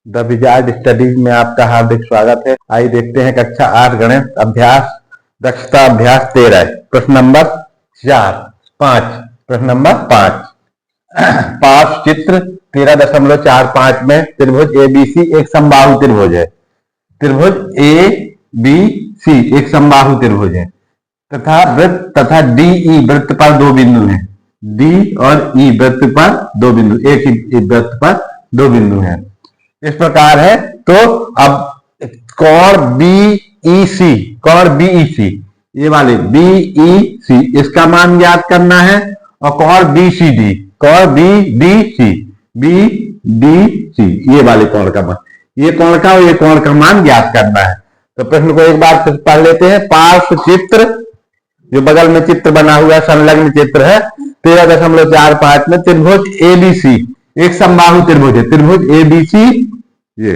The wizard studies में आपका हार्दिक स्वागत है। आइए देखते हैं कक्षा 8 गणित अभ्यास दक्षता अभ्यास 13 प्रश्न नंबर 5। प्रश्न नंबर 5 पार्श्व चित्र 13.45 में त्रिभुज एबीसी एक समबाहु त्रिभुज है। त्रिभुज ए बी सी एक समबाहु त्रिभुज है तथा वृत्त तथा डीई वृत्त पर दो बिंदु हैं। डी और ई वृत्त पर दो बिंदु, एक ही वृत्त पर दो बिंदु हैं। इस प्रकार है तो अब कोण बीईसी, कोण बीईसी ये वाले बीईसी इसका मान ज्ञात करना है और कोण बीसीडी, कोण बीडीसी, बीडीसी ये वाले कोण का मान, ये कोण का और ये कोण का मान ज्ञात करना है। तो प्रश्न को एक बार पढ़ लेते हैं। पार्श्व चित्र जो बगल में चित्र बना हुआ है, संलग्न चित्र है 13.45 में त्रिभुज एबीसी एक समबाहु त्रिभुज है। त्रिभुज एबीसी ये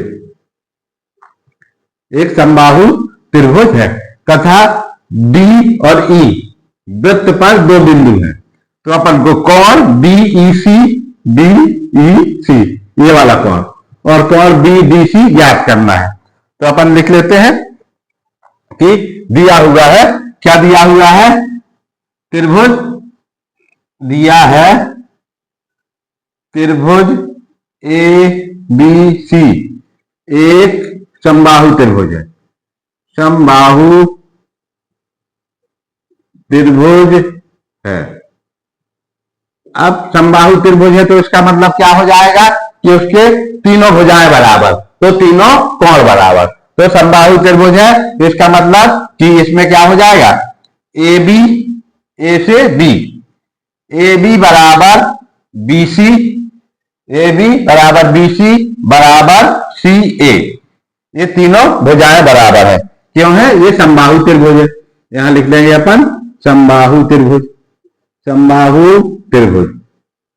एक समबाहु त्रिभुज है तथा डी और ई वृत्त पर दो बिंदु हैं। तो अपन को कोण बीईसी, बीईसी ये वाला कोण और कोण बीडीसी ज्ञात करना है। तो अपन लिख लेते हैं कि दिया हुआ है, क्या दिया हुआ है? त्रिभुज दिया है त्रिभुज ए बी सी एक समबाहु त्रिभुज है, समबाहु त्रिभुज है। अब समबाहु त्रिभुज है तो इसका मतलब क्या हो जाएगा कि उसके तीनों भुजाएं बराबर, तो तीनों कोण बराबर। तो समबाहु त्रिभुज है तो इसका मतलब कि इसमें क्या हो जाएगा, ए बी, ए से बी, ए बी बराबर बी सी, ए बी बराबर बी सी बराबर सी ए, ये तीनों भुजाएं बराबर है। क्यों है? ये समबाहु त्रिभुज है। यहां लिख लेंगे अपन समबाहु त्रिभुज, समबाहु त्रिभुज,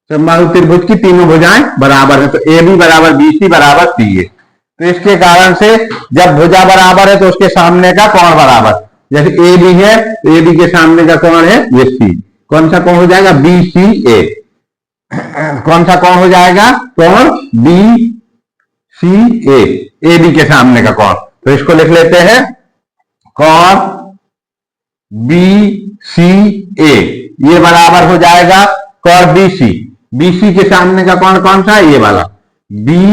समबाहु त्रिभुज की तीनों भुजाएं बराबर है। तो ए बी बराबर बी सी बराबर सी ए। तो इसके कारण से जब भुजा बराबर है तो उसके सामने का कोण बराबर, जैसे ए बी है तो ए बी के सामने का कोण है ये सी, कौन सा कोण हो जाएगा? बी सी ए। कौन सा कोण हो जाएगा? कोण बी सी ए बी के सामने का कोण। तो इसको लिख लेते हैं कोण बी सी ए ये बराबर हो जाएगा कोण बी सी, बी सी के सामने का कोण कौन सा है? ये वाला बी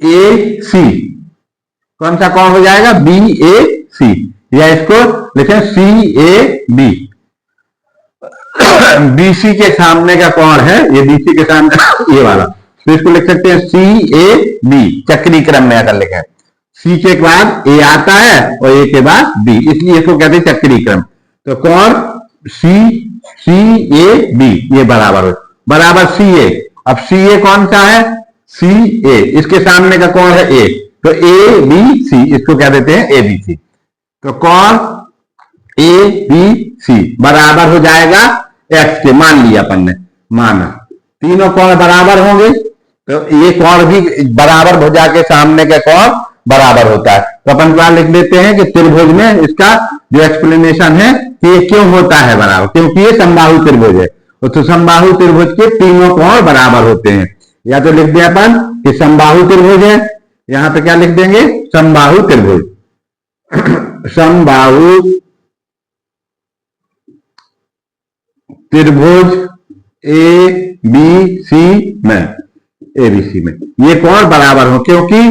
ए सी, कौन सा कोण हो जाएगा? बी ए सी, या इसको लिखें सी ए बी। बीसी के सामने का कोण है ये, बीसी के सामने ये वाला, तो इसको लिख सकते हैं सी ए बी, चक्रीय क्रम में अगर लिखें। सी के बाद ए आता है और ए के बाद बी, इसलिए इसको कहते हैं चक्रीय क्रम। तो कोण सी ए बी ये बराबर सी ए। अब सी ए कौन सा है? सी ए, इसके सामने का कोण है ए, तो ए बी सी इसको क्या देते हैं? A B C. तो कोण ए बी सी बराबर हो जाएगा एक्स के, मान लिया अपन ने, माना तीनों कोण बराबर होंगे तो ये कोण भी बराबर भुजा के सामने के कोण बराबर होता है। तो अपन क्या लिख लेते हैं कि त्रिभुज में इसका जो एक्सप्लेनेशन है कि ये क्यों होता है बराबर, क्योंकि ये समबाहु त्रिभुज है। तो समबाहु त्रिभुज के तीनों कोण बराबर होते हैं। या तो लिख दिया अपन कि समबाहु त्रिभुज है, यहां पे क्या लिख देंगे? समबाहु त्रिभुज, समबाहु त्रिभुज ए बी सी में, ए बी सी में ये कोण बराबर हो, क्योंकि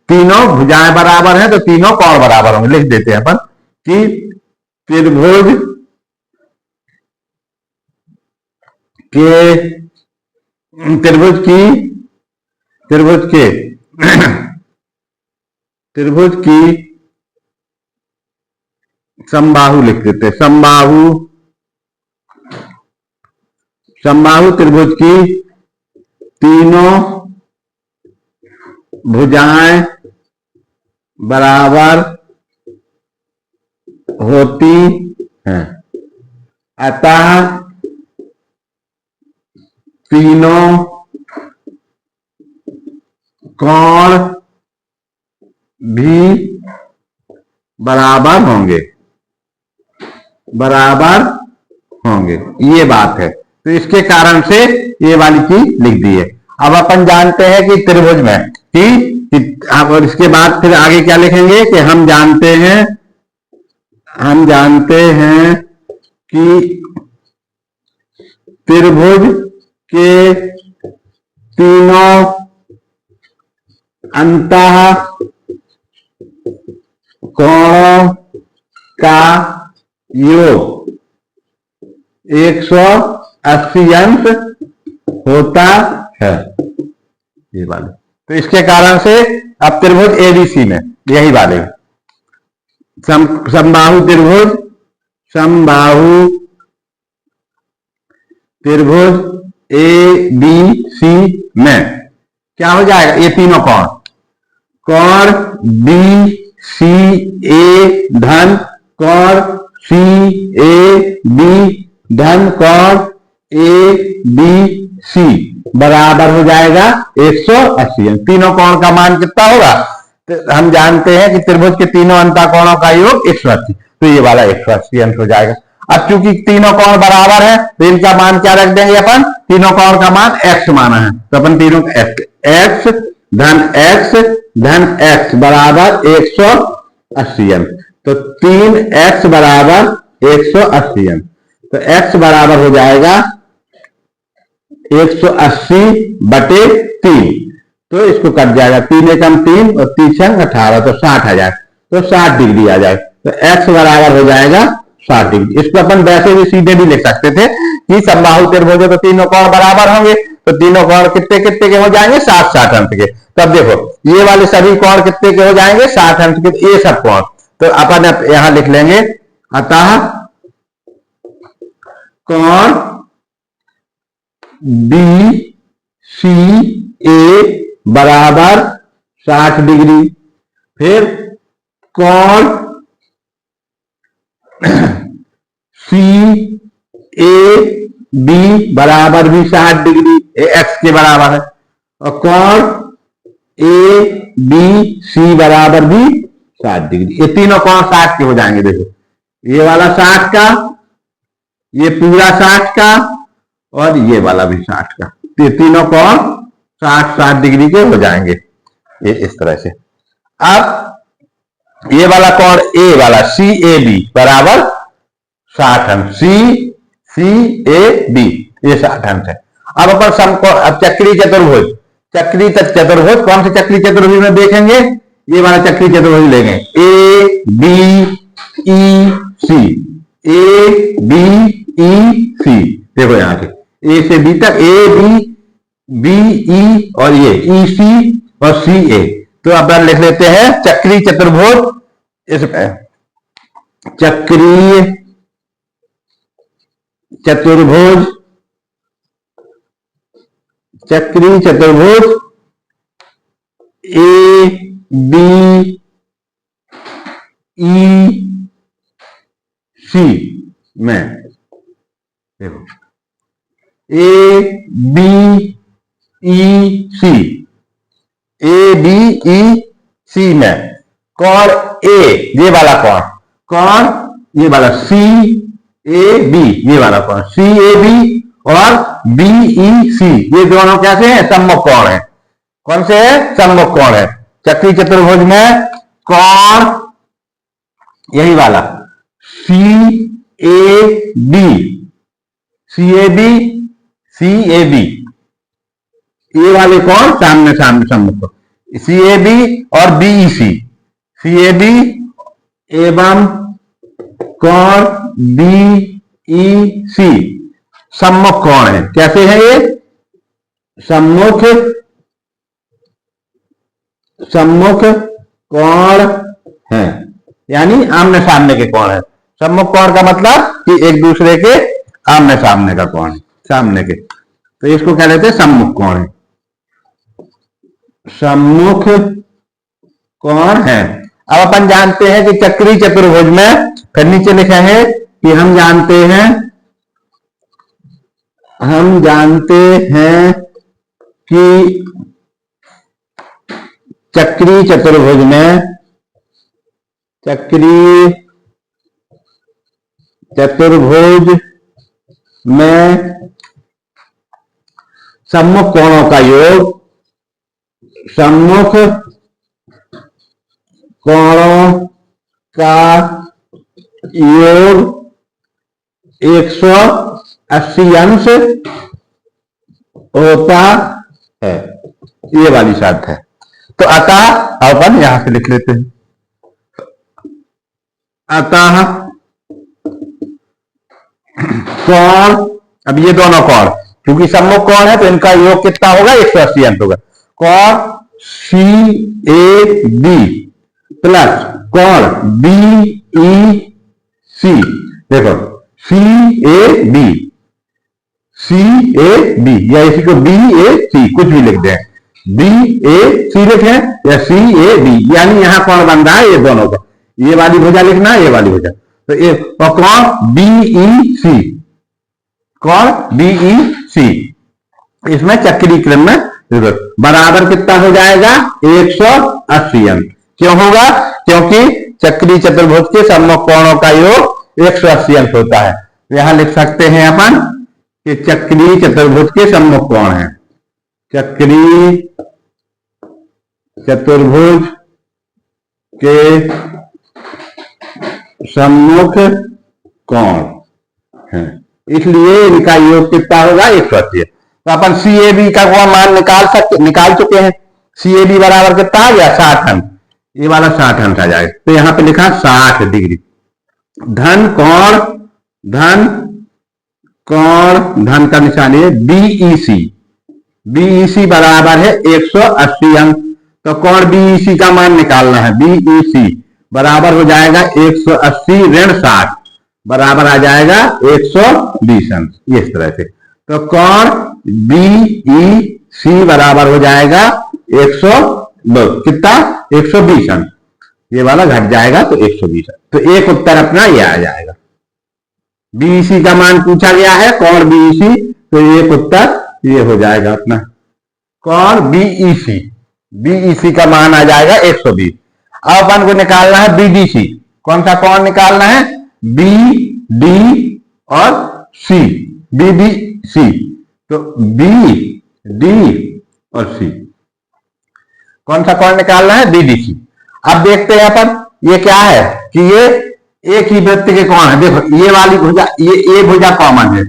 तीनों भुजाएं बराबर हैं तो तीनों कोण बराबर होंगे। लिख देते हैं अपन कि त्रिभुज के त्रिभुज की समबाहु लिख देते हैं, समबाहु त्रिभुज की तीनों भुजाएं बराबर होती हैं, अतः तीनों कोण भी बराबर होंगे, ये बात है। तो इसके कारण से ये वाली चीज लिख दी है। अब अपन जानते हैं कि त्रिभुज में कि और इसके बाद फिर आगे क्या लिखेंगे कि हम जानते हैं कि त्रिभुज के तीनों अंतः कोणों का योग 180 अंश होता है। ये वाले तो इसके कारण से अब त्रिभुज एबीसी में यही वाले समबाहु त्रिभुज ए बी सी में क्या हो जाएगा, ये तीनों कोण बी सी ए धन कोण सी ए बी धन कोण ए बी सी बराबर हो जाएगा 180 अंश। तीनों कोण का मान कितना होगा, तो हम जानते हैं कि त्रिभुज के तीनों अंतःकोणों का योग 180, तो ये वाला 180 अंश हो जाएगा। अब चूंकि तीनों कोण बराबर है तो इनका मान क्या रख देंगे अपन, तीनों कोण का मान x माना है तो अपन तीनों x धन x बराबर 180 अंश, तो 3x बराबर 180 अंश, तो x बराबर हो जाएगा 180 बटे 3, तो इसको कट जाएगा 3 एकम 3 और 3 छंग 18, तो 60 आ जाए, तो 60 डिग्री आ जाए, तो x बराबर हो जाएगा 60 डिग्री। इसको अपन वैसे भी सीधे भी लिख सकते थे कि समबाहु त्रिभुज तो तीनों कोण बराबर होंगे, तो तीनों कोण कितने कितने के हो जाएंगे, 60-60 अंश के। तब देखो ये वाले सभी कोण कितने के हो जाएंगे, 60 अंश के, ये सब कोण तो अपन यहां लिख लेंगे, अतः कोण बी सी ए बराबर 60 डिग्री, फिर कोण सी ए बी बराबर भी 60 डिग्री, एक्स के बराबर है, और कोण ए बी सी बराबर भी 60 डिग्री। ये तीनों कोण 60 के हो जाएंगे। देखो ये वाला 60 का, ये पूरा 60 का, और ये वाला भी 60 का, ये तीनों कोण 60-60 डिग्री के हो जाएंगे, ये इस तरह से। अब ये वाला कोण ए वाला सी ए बी बराबर 60 अंश, सी ए बी ये 60 अंश है। अब अपन समकोण, अब चक्री चतुर्भुज कौन से चक्री चतुर्भुज में देखेंगे, ये वाला चक्री चतुर्भुज लेंगे, A B E C, A B E सी, देखो यहां से ए से बी तक, ए बी ई और ये ई सी और सी ए, तो अपन लिख लेते हैं चक्री चतुर्भुज। इसमें चक्रीय चतुर्भुज ए बी ई सी में, देखो A B E C, A B E सी में कोण ए ये वाला कोण ये वाला सी ए बी ये वाला कोण सी ए बी और बी ई सी, ये दोनों कैसे हैं, सम्मुख कोण है। कौन से है, सम्मुख कोण है। चक्री चतुर्भुज में कोण यही वाला सी ए बी ये वाले कोण सामने सम्मुख, सी ए बी और बीईसी, सी ए बी एवं कोण बीईसी सम्मुख कोण है। कैसे है ये, सम्मुख कोण है, यानी आमने सामने के कोण है। सम्मुख कोण का मतलब कि एक दूसरे के आमने सामने का कोण है, सामने के, तो इसको क्या लेते हैं, सम्मुख कोण है, सम्मुख कोण है। अब अपन जानते हैं कि चक्री चतुर्भुज में, फिर नीचे लिखे हैं कि हम जानते हैं कि चक्री चतुर्भुज में सम्मुख कोणों का योग, सम्मुख कोणों का योग 180 अंश होता है, ये वाली शर्त है। तो अतः अपन यहां से लिख लेते हैं, अतः कोण, अब ये दोनों कोण क्योंकि सम्मुख कोण है तो इनका योग कितना होगा, 180 अंश होगा। कोण CAB प्लस कोण BEC, देखो CAB या इसी को BAC कुछ भी लिख दें, BAC लिखें या CAB, यानी यहां कौन बन रहा है, ये दोनों का, ये वाली भुजा लिखना है, ये वाली भुजा, तो ये और कौन BEC, कौन BEC, इसमें चक्रीय क्रम में बराबर कितना हो जाएगा, 180 अंश। क्यों होगा, क्योंकि चक्रीय चतुर्भुज के सम्मुख कोणों का योग 180 अंश होता है। यहां लिख सकते हैं अपन कि चक्रीय चतुर्भुज के सम्मुख कोण है, चक्रीय चतुर्भुज के सम्मुख कोण है, इसलिए इनका योग कितना होगा, 180। तो अपन CAB का मान निकाल चुके हैं। CAB बराबर कितना आ गया, 60 अंश, ये वाला 60 अंश आ जाएगा। तो यहां पे लिखा 60 डिग्री। धन धन का निशान है BEC बराबर है 180 अंश। तो कोण BEC का मान निकालना है, BEC बराबर हो जाएगा 180 ऋण 60 बराबर आ जाएगा 120 अंश, इस तरह से। तो कोण BEC बराबर हो जाएगा 120 अंश, ये वाला घट जाएगा तो 120 अंश। तो एक उत्तर अपना ये आ जाएगा। BEC का मान पूछा गया है, कोण BEC, तो एक उत्तर ये हो जाएगा अपना, कोण BEC का मान आ जाएगा 120। अब अपन को निकालना है BDC, कौन सा कोण निकालना है, BD और C, BDC, तो BD और C, कौन सा कोण निकालना है, BDC। अब देखते हैं अपन ये क्या है कि ये एक ही वृत्त के कोण है। देखो ये वाली भुजा, ये भुजा कॉमन है,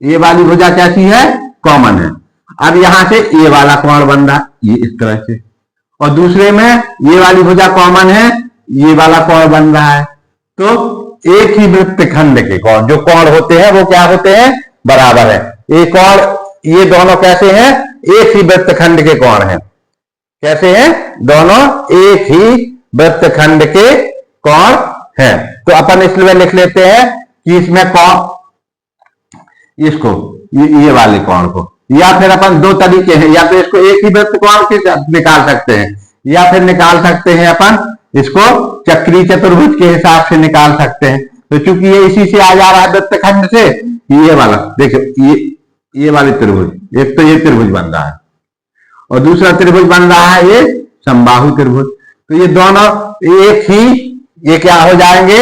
ये वाली भुजा कैसी है, कॉमन है। अब यहां से ये वाला कोण बन रहा है, ये इस तरह से, और दूसरे में ये वाली भुजा कॉमन है, ये वाला कोण बन रहा है। तो एक ही वृत्त खंड के कोण, जो कोण होते हैं वो क्या होते हैं, बराबर है। ये कोण, ये दोनों कैसे हैं, एक ही वृत्त खंड के कोण हैं। कैसे हैं, दोनों एक ही वृत्त खंड के कोण हैं। तो अपन इसलिए लिख लेते हैं कि इसमें कोण, इसको ये वाले कोण को, या फिर अपन दो तरीके हैं, या तो इसको एक ही वृत्त कोण के निकाल सकते हैं, या फिर निकाल सकते हैं अपन इसको चक्रीय चतुर्भुज के हिसाब से निकाल सकते हैं। तो चूंकि ये इसी से आ जा रहा है वृत्त खंड से, ये वाला देखो, ये वाले त्रिभुज, एक तो ये त्रिभुज बन रहा है और दूसरा त्रिभुज बन रहा है ये समबाहु त्रिभुज। तो ये दोनों एक ही, ये क्या हो जाएंगे,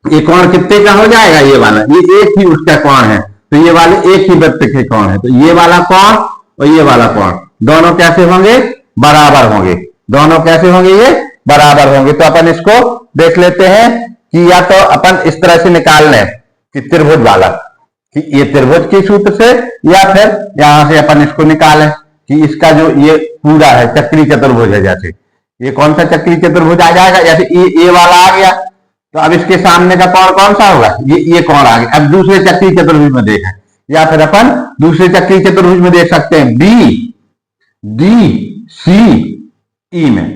ये कोण कितने का हो जाएगा, ये वाला, ये एक ही उसका कोण है, तो ये वाले एक ही वृत्त के कोण है। तो ये वाला कोण और ये वाला कोण दोनों कैसे होंगे, बराबर होंगे। दोनों कैसे होंगे, ये बराबर होंगे। तो अपन इसको देख लेते हैं कि या तो अपन इस तरह से निकाल लें कि त्रिभुज वाला, कि ये त्रिभुज के सूत्र से, या फिर यहां से अपन इसको निकालें कि इसका जो ये पूरा है चक्रीय चतुर्भुज है, जैसे ये कौन सा चक्रीय चतुर्भुज आ जाएगा, जैसे ये वाला आ गया, तो अब इसके सामने का कोण कौन सा होगा, ये कोण आ गया। अब दूसरे चक्रीय चतुर्भुज में देखें, या फिर अपन दूसरे चक्रीय चतुर्भुज में देख सकते हैं, BDCE में,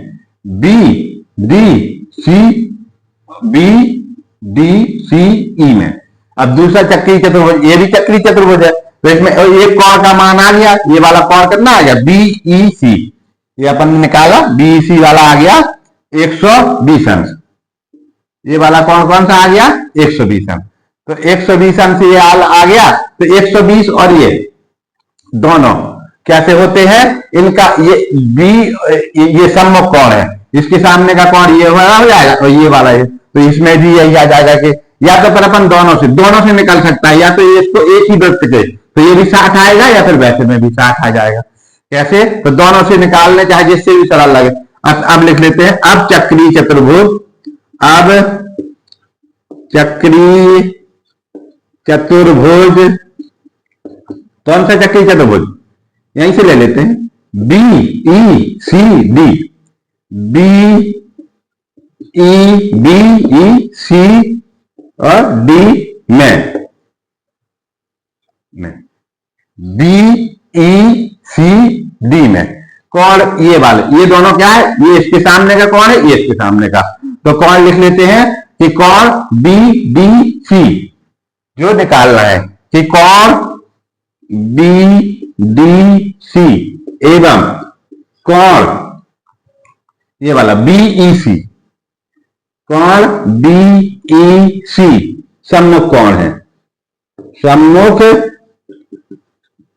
BDCE में। अब दूसरा चक्रीय चतुर्भुज, ये भी चक्रीय चतुर्भुज है, तो इसमें एक कोण का मान आ गया, ये वाला कोण कितना आ गया, BEC, ये अपन ने निकाला, BEC वाला आ गया 120 अंश। ये वाला कोण कौन सा आ गया, 120 अंश। तो 120 अंश ये आ गया, तो 120 और ये दोनों कैसे होते हैं, इनका ये सम्मुख कोण है, इसके सामने का कोण ये वाला हो जाएगा और ये वाला है, तो इसमें भी यही आ जाएगा कि या तो फिर अपन दोनों से निकल सकता है, या तो ये इसको एक ही वृत्त के, तो ये भी 60 आएगा, या फिर वैसे में भी 60 आ जाएगा। कैसे, तो दोनों से निकालने, चाहे जिससे भी सरल लगे। अब लिख लेते हैं, अब चक्रीय चतुर्भुज, अब चक्रीय चतुर्भुज, कौन सा चक्रीय चतुर्भुज, यहीं से ले लेते हैं, B E C D, B E C और डी में, बी ई सी डी में कौन, ये वाले, ये दोनों क्या है, ये इसके सामने का कौन है, ये इसके सामने का, तो कौन लिख लेते हैं कि कौन बी डी सी जो निकालना है, कि कौन बी डी सी एवं कौन ये वाला बी ई सी, कौन बी ई सी सम्मुख कौन है, सम्मुख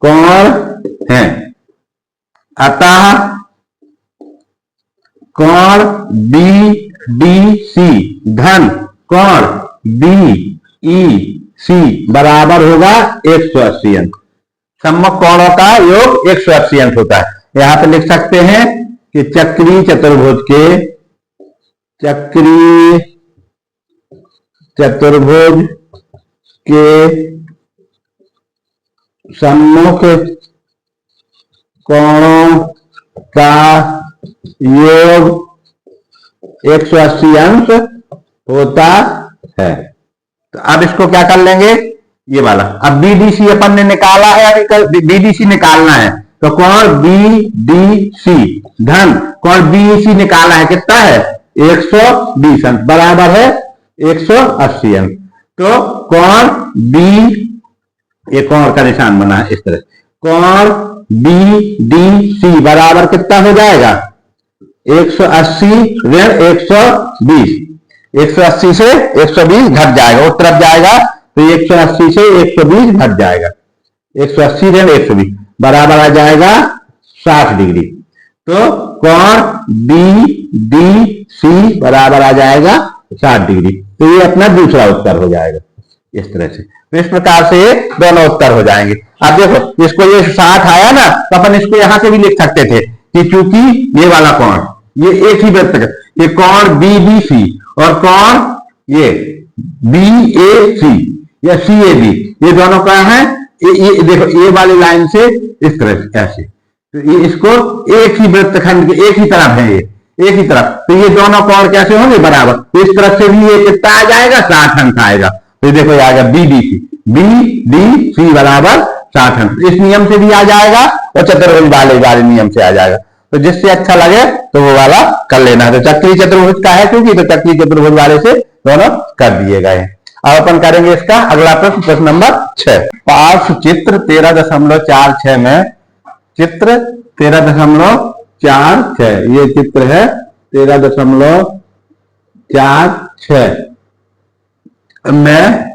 कौन है, अतः कौन बी डी सी धन कौन बी ई सी बराबर होगा 180 अंक। सम्मुख कोणों का योग 180 अंक होता है। यहां पे लिख सकते हैं कि चक्रीय चतुर्भुज के सम्मुख कोणों का योग 180 अंक होता है। तो अब इसको क्या कर लेंगे, ये वाला, अब बीडीसी अपन ने निकाला है, बीडीसी निकालना है, तो कौन बीडीसी धन कौन बीईसी निकाला है, कितना है 120 अंक बराबर है 180 अंक। तो कौन बी, एक और का निशान बना है इस तरह, कौन बी डी सी बराबर कितना हो जाएगा 180 ऋण 120, 180 से 120 घट जाएगा, उस तरफ जाएगा तो 180 से 120 घट जाएगा, 180 ऋण 120 बराबर आ जाएगा 60 डिग्री। तो कौन बी डी सी बराबर आ जाएगा 60 डिग्री। तो ये अपना दूसरा उत्तर हो जाएगा इस तरह से। तो इस प्रकार से दोनों उत्तर हो जाएंगे। अब देखो इसको ये 60 आया ना, तो अपन इसको यहां से भी लिख सकते थे कि चूंकि ये वाला कौन, ये एक ही वृत्त का, ये कौन बी बी सी और कौन ये बी ए सी या सी ए बी, ये दोनों क्या है, ये देखो ये वाली लाइन से इस तरह से ऐसे, तो ये इसको एक ही वृत्तखंड के एक ही तरफ है, ये एक ही तरफ, तो ये दोनों कोण कैसे होंगे बराबर। तो इस तरफ से भी ये कितना आ जाएगा 60 अंक आएगा। तो देखो ये आ गया B D C, B D C बराबर 60 अंक। इस नियम से भी आ जाएगा और चतुर्भुज वाले नियम से आ जाएगा। तो जिससे अच्छा लगे तो वो वाला कर लेना। तो चक्रीय चतुर्भुज का है क्योंकि, तो चक्रीय चतुर्भुज वाले से दोनों कर दिए गए। अब अपन करेंगे इसका अगला प्रश्न, प्रश्न नंबर 6। पार्श्व चित्र 13.46 में, चित्र 13.46, ये चित्र है 13.46 में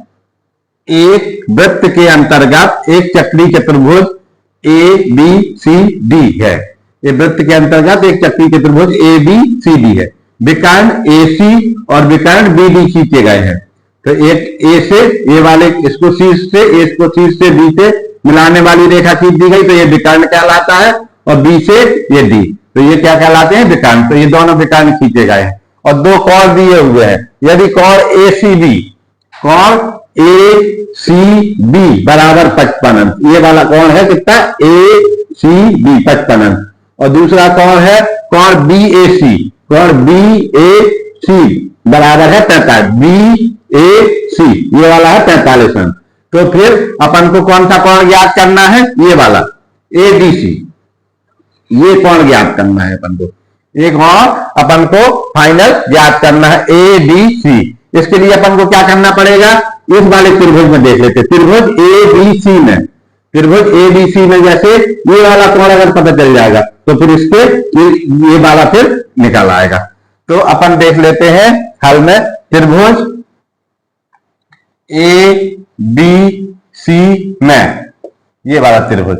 एक वृत्त के अंतर्गत एक चक्रीय चतुर्भुज ए बी सी डी है। ये वृत्त के अंतर्गत एक चक्रीय चतुर्भुज ए बी सी डी है। विकर्ण ए सी और विकर्ण बी डी खींचे गए हैं। तो एक ए से ये वाले इसको शीर्ष से, इसको शीर्ष से बी से मिलाने वाली रेखा खींच दी गई, तो ये विकर्ण कहलाता है, और बी से ये डी, तो ये क्या कहलाते हैं विकर्ण। तो ये दोनों विकर्ण खींचे गए हैं और दो कोण दिए हुए हैं। यदि कोण ए सी बी, कोण ए सी बी बराबर 55 अंक, ये वाला कोण है कितना ए सी बी 55 अंक, और दूसरा कोण है कोण बी ए सी, कोण बी ए सी बराबर है 45, बी ए सी ये वाला है 45 अंक। तो फिर अपन को कौन सा कोण ज्ञात करना है, ये वाला ए डी सी, ये कोण ज्ञात करना है अपन को, एक और अपन को फाइनल ज्ञात करना है ए डी सी। इसके लिए अपन को क्या करना पड़ेगा, इस वाले त्रिभुज में देख लेते, त्रिभुज ए बी सी में, त्रिभुज ए बी सी में जैसे ये वाला कोण अगर पता चल जाएगा तो फिर इसके ये वाला फिर निकल आएगा। तो अपन देख लेते हैं हल में, त्रिभुज ए बी सी में, ये वाला त्रिभुज,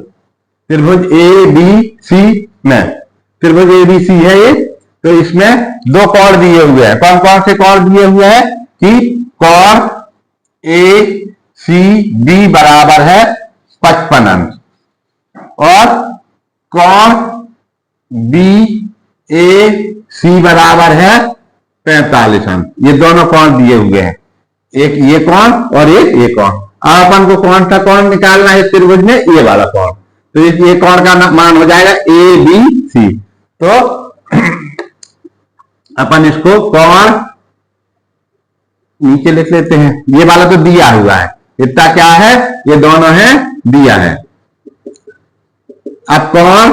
त्रिभुज ए बी सी में, त्रिभुज ए बी सी है ये। तो इसमें दो कोण दिए हुए हैं। कौन कौन से कोण दिए हुए हैं कि कोण ए सी बी बराबर है 55 अंक और कोण बी ए सी बराबर है 45 अंश। ये दोनों कोण दिए हुए हैं, एक ये कोण और एक ये कोण। अब अपन को कौन सा कोण निकालना है इस त्रिभुज में, ये वाला कोण। तो ये कोण का मान हो जाएगा ए बी सी। तो अपन इसको कोण नीचे लिख लेते हैं, ये वाला तो दिया हुआ है, इतना क्या है, ये दोनों है दिया है। अब कोण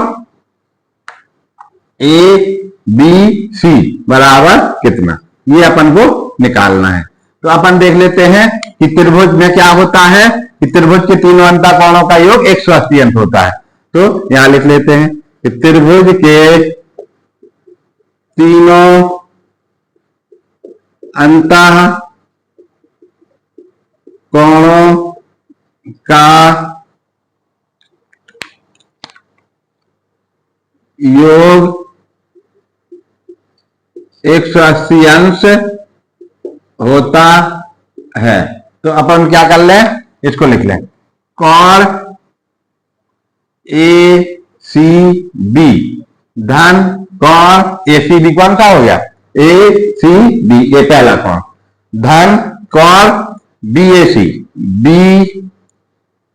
ए बी सी बराबर कितना, ये अपन को निकालना है। तो अपन देख लेते हैं कि त्रिभुज में क्या होता है कि त्रिभुज के तीनों अंतः कोणों का योग 180 अंश होता है। तो यहां लिख लेते हैं कि त्रिभुज के तीनों अंतः कोणों का योग 180 अंश होता है। तो अपन क्या कर लें, इसको लिख लें, कोण ए सी बी धन कोण ए सी बी, कौन सा हो गया, ए सी बी, ये पहला कोण, धन कोण बी ए सी, बी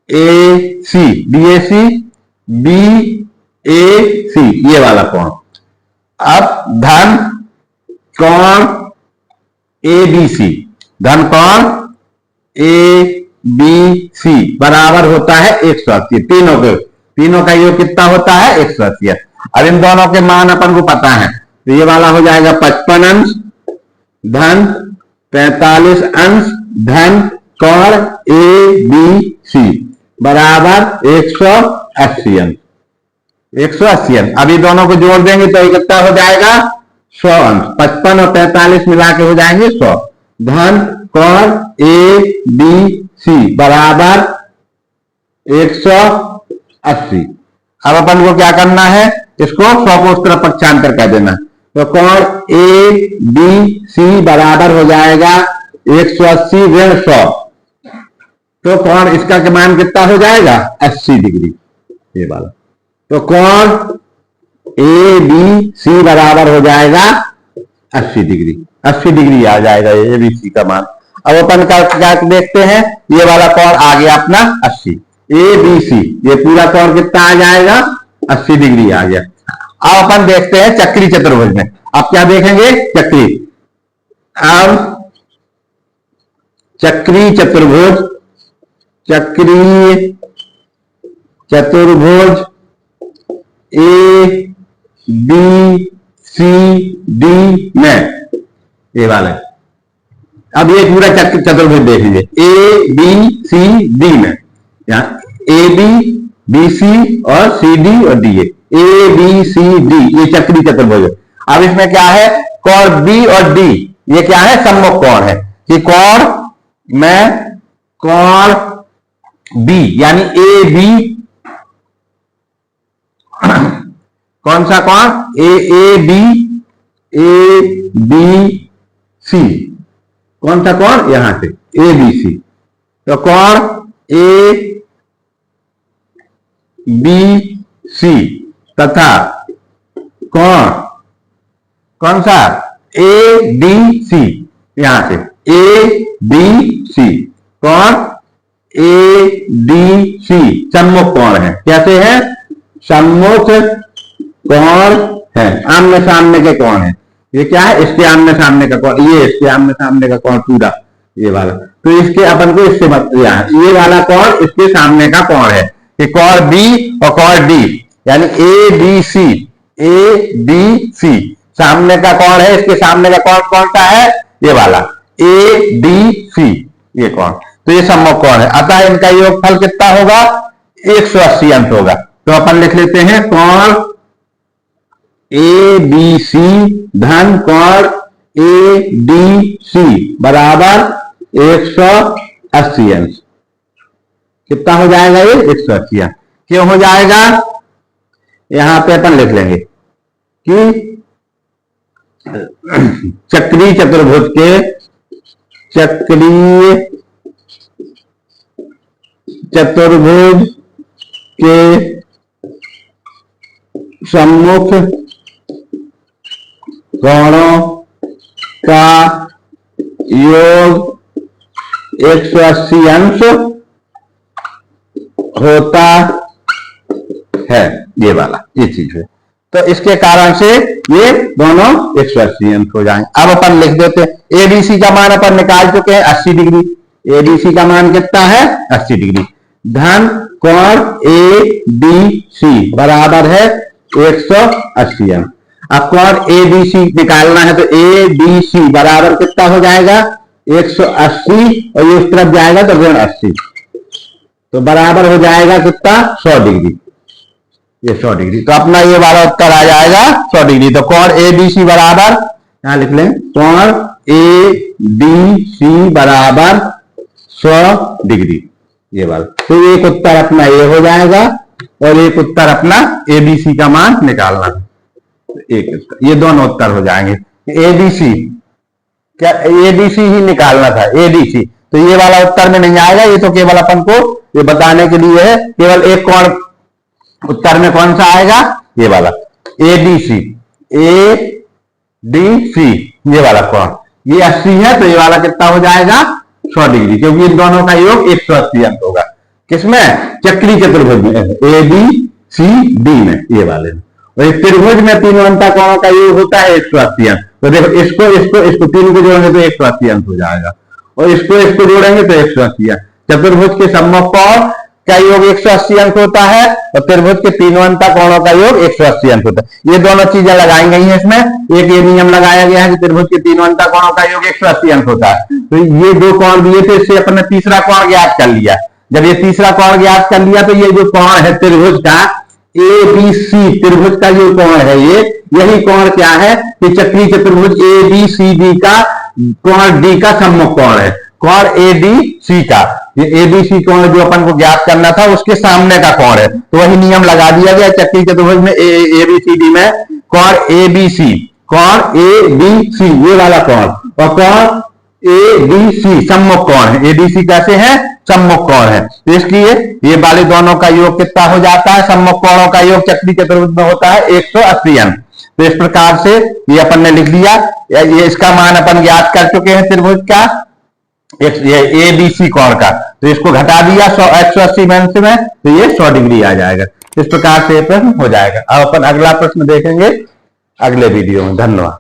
ए सी, बी ए सी, बी ए सी, ये वाला कोण। अब धन कोण ए बी सी, धन कोण ए बी सी बराबर होता है 180। तीनों का योग कितना होता है, 180। अब इन दोनों के मान अपन को पता है, तो ये वाला हो जाएगा 55 अंश धन 45 अंश धन कोण ए बी सी बराबर 180 अंश। 180 अंश। अभी दोनों को जोड़ देंगे तो ये कितना हो जाएगा, 100 अंश। 55 और 45 मिला के हो जाएंगे 100 धन कोण ए बी सी बराबर 180। अब अपन को क्या करना है, इसको 100 को उस तरफ पक्षांतर कर देना। तो कोण ए बी सी बराबर हो जाएगा 180 ऋण 100। तो कोण इसका के मान कितना हो जाएगा, 80 डिग्री, ये वाला। तो कोण ए बी सी बराबर हो जाएगा 80 डिग्री, 80 डिग्री आ जाएगा ए बी सी का मान। अब अपन क्या देखते हैं, ये वाला कोण आ गया अपना 80, ए बी सी, ये पूरा कोण कितना आ जाएगा, 80 डिग्री आ गया। अब अपन देखते हैं चक्री चतुर्भुज में। अब क्या देखेंगे, चक्री। अब चक्री चतुर्भुज, चक्रीय चतुर्भुज ए बी सी डी में, ये वाला। अब ये पूरा चतुर्भुज देख लीजिए, ए बी सी डी में, यहाँ ए बी बी सी और सी डी और D, A B C D, ये चक्री चतुर्भुज। अब इसमें क्या है, कोण बी और डी, ये क्या है, सम्मुख कोण है। कि कोण में कोण बी यानी ए बी, कौन सा कोण, ए बी सी, कौन सा कोण, यहां से ए बी सी। तो कोण ए बी सी तथा कोण कौन सा, ए डी सी, यहां से ए डी सी, कोण ए डी सी सम्मुख कोण है। कैसे है, सम्मुख कोण है, आमने सामने के कोण है। ये क्या है, इसके आमने सामने का कोण, ये इसके आमने सामने का कोण पूरा, ये वाला। तो इसके अपन को इससे ये वाला कोण इसके सामने का कोण है, कि कोण बी और कोण डी यानी ए बी सी, ए बी सी सामने का कोण है, इसके सामने का कोण कौन सा है, ये वाला ए डी सी, ये कोण। तो ये सम्मुख कोण है, अतः इनका योगफल कितना होगा, 180 अंश होगा। तो अपन लिख लेते हैं कोण ए बी सी धन कोण ए डी सी बराबर 180 अंश। कितना हो जाएगा ये, 180 अंश। क्यों हो जाएगा, यहां पे अपन लिख लेंगे कि चक्रीय चतुर्भुज के, चक्रीय चतुर्भुज के सम्मुख कोणों का योग 180 अंश होता है, ये वाला ये चीज है। तो इसके कारण से ये दोनों 180 अंश हो जाएंगे। अब अपन लिख देते हैं एबीसी का मान अपन निकाल चुके हैं 80 डिग्री। एबीसी का मान कितना है 80 डिग्री। धन कोण ए डी सी बराबर है 180 अंश। अब कोण ए डी सी निकालना है तो ए डी सी बराबर कितना हो जाएगा 180 और ये उस तरफ जाएगा तो ऋण 80, तो बराबर हो जाएगा कितना 100 डिग्री। ये 100 डिग्री, तो अपना ये वाला उत्तर आ जाएगा 100 डिग्री। तो कोण ए डी सी बराबर यहां लिख लें कोण ए डी सी बराबर 100 डिग्री, ये वाला। तो एक उत्तर अपना ये हो जाएगा और एक उत्तर अपना एबीसी का मान निकालना है। एक उत्तर, ये दोनों उत्तर हो जाएंगे। एबीसी क्या एबीसी ही निकालना था, एबीसी तो ये वाला उत्तर में नहीं आएगा। ये तो केवल अपन को ये बताने के लिए है, केवल एक कोण उत्तर में कौन सा आएगा ये वाला एबीसी। ए डी सी ये वाला कोण ये 80 है, तो ये वाला कितना हो जाएगा 100 डिग्री, क्योंकि इन दोनों का योग 180 अंश होगा। किसमें चक्री चतुर्भुज में ए बी सी डी में, ये वाले में। और इस त्रिभुज में तीनों अंतर कोणों का योग होता है 180 अंश। तो देखो इसको तीन को जोड़ेंगे तो 180 अंश हो जाएगा और इसको जोड़ेंगे तो 180 अंश। चतुर्भुज के सम्मुख कोण का योग 180 अंश होता है और त्रिभुज के तीनों अंतर कोणों का योग 180 अंश होता है। ये दोनों चीजें लगाई गई हैं इसमें। एक ये नियम लगाया गया है कि त्रिभुज के तीनों अंतर कोणों का योग 180 अंश होता है। तो ये दो कोण दिए थे, इससे अपन ने तीसरा कोण ज्ञात कर लिया। जब ये तीसरा कोण ज्ञात कर लिया तो ये जो कोण है त्रिभुज का ए बी सी, त्रिभुज का जो कोण है ये यही कोण क्या है कि चक्री चतुर्भुज ए बी सी डी का कोण डी का सम्मुख कोण है। कोण ए डी सी का ये एबीसी कोण जो अपन को ज्ञात करना था उसके सामने का कोण है, तो वही नियम लगा दिया गया चक्री चतुर्भुज में एबीसीडी में। कोण एबीसी, कोण एबीसी ये वाला कोण और कोण एबीसी सम्मुख कोण है। एबीसी कैसे है सम्मुख कोण है, तो इसलिए ये वाले दोनों का योग कितना हो जाता है सम्मुख कोणों का योग चक्री चतुर्भुज में होता है 180 अंश। तो इस प्रकार से ये अपन ने लिख लिया। ये इसका मान अपन ज्ञात कर चुके हैं त्रिभुज का ये ए बी सी कोण का, तो इसको घटा दिया 180 अंश में तो ये 100 डिग्री आ जाएगा। इस प्रकार से प्रश्न हो जाएगा। अब अपन अगला प्रश्न देखेंगे अगले वीडियो में। धन्यवाद।